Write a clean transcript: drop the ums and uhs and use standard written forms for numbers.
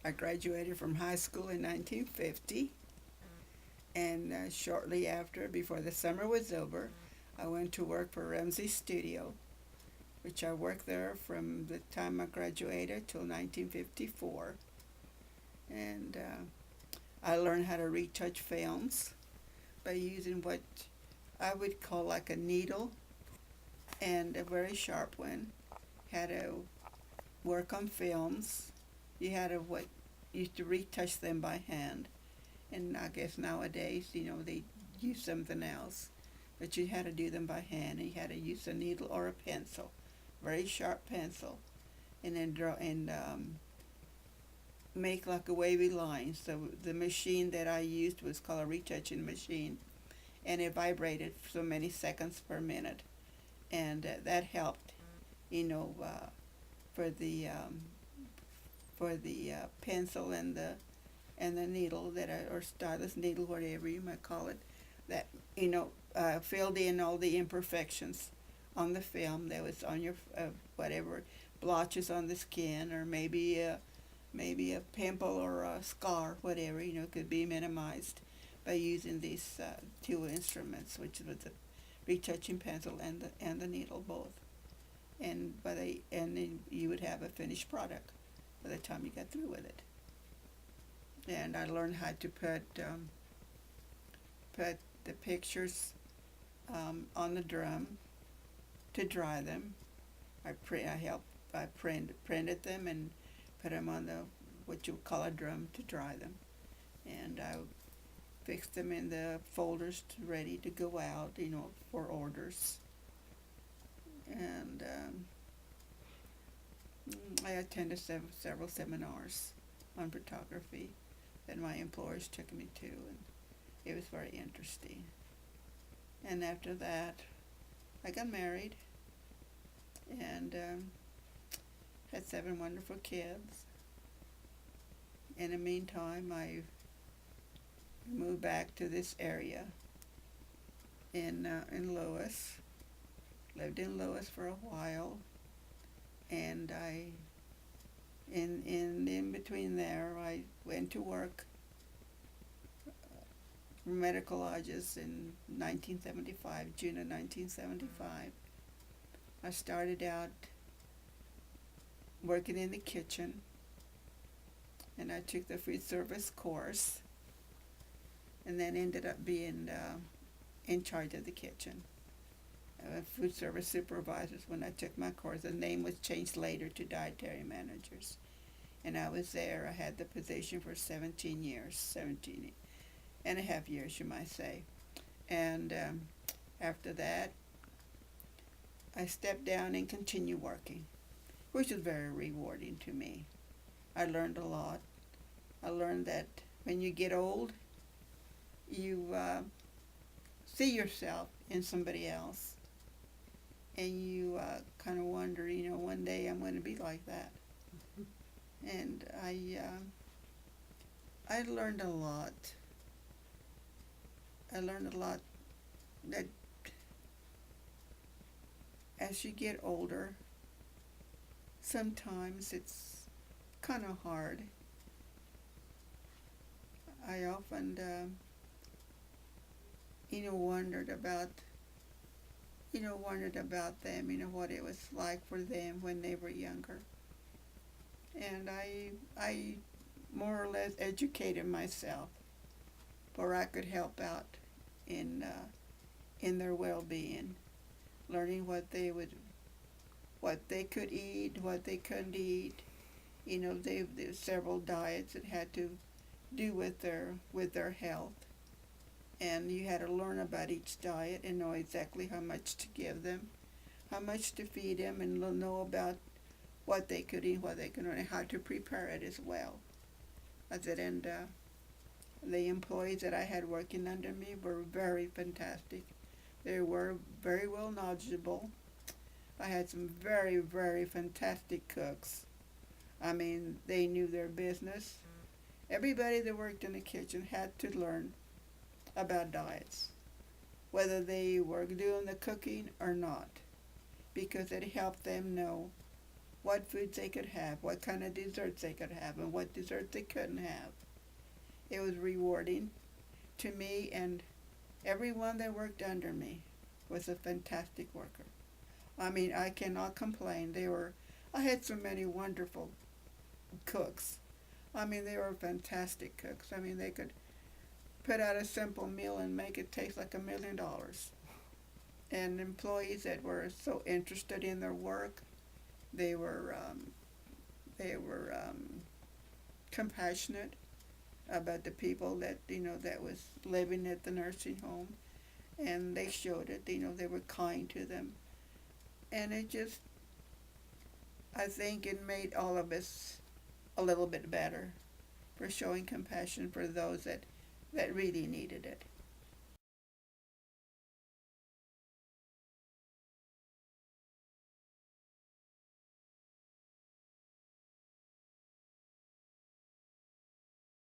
I graduated from high school in 1950, and shortly after, before the summer was over, I went to work for Ramsey Studio, which I worked there from the time I graduated till 1954. And I learned how to retouch films by using what I would call like a needle and a very sharp one. How to work on films. You had to what used to retouch them by hand, and I guess nowadays they use something else, but you had to do them by hand, and you had to use a needle or a pencil, very sharp pencil, and then draw and make like a wavy line. So the machine that I used was called a retouching machine, and it vibrated so many seconds per minute, and that helped, you know, for the pencil and the needle or stylus needle, whatever you might call it, that filled in all the imperfections on the film that was on your whatever blotches on the skin, or maybe a pimple or a scar, whatever, could be minimized by using these two instruments, which was the retouching pencil and the needle both. And then you would have a finished product by the time you got through with it. And I learned how to put the pictures on the drum to dry them. I printed them and put them on the what you would call a drum to dry them, and I fixed them in the folders ready to go out, for orders. And I attended several seminars on photography that my employers took me to, and it was very interesting. And after that, I got married and had 7 wonderful kids. In the meantime, I moved back to this area in Lewis. Lived in Lewis for a while, and in between there, I went to work for Medical Lodges in 1975, June of 1975. I started out working in the kitchen, and I took the food service course, and then ended up being in charge of the kitchen. Food service supervisors. When I took my course, the name was changed later to dietary managers, and I was there. I had the position for 17 years, 17 and a half years, you might say. And after that, I stepped down and continued working, which was very rewarding to me. I learned a lot. I learned that when you get old, you see yourself in somebody else, and you kind of wonder, one day I'm going to be like that. And I learned a lot. I learned a lot that as you get older, sometimes it's kind of hard. I often, wondered about them, what it was like for them when they were younger. And I more or less educated myself where I could help out in their well-being, learning what they could eat, what they couldn't eat. There's several diets that had to do with their health, and you had to learn about each diet and know exactly how much to give them, how much to feed them, and know about what they could eat, what they could eat, and how to prepare it as well. I said, and the employees that I had working under me were very fantastic. They were very well knowledgeable. I had some very, very fantastic cooks. I mean, they knew their business. Everybody that worked in the kitchen had to learn about diets, whether they were doing the cooking or not, because it helped them know what foods they could have, what kind of desserts they could have, and what desserts they couldn't have. It was rewarding to me, and everyone that worked under me was a fantastic worker. I mean, I cannot complain. I had so many wonderful cooks. I mean, they were fantastic cooks. I mean, they could put out a simple meal and make it taste like $1,000,000. And employees that were so interested in their work, they were compassionate about the people that that was living at the nursing home, and they showed it. They were kind to them, and it just, I think it made all of us a little bit better for showing compassion for those that really needed it.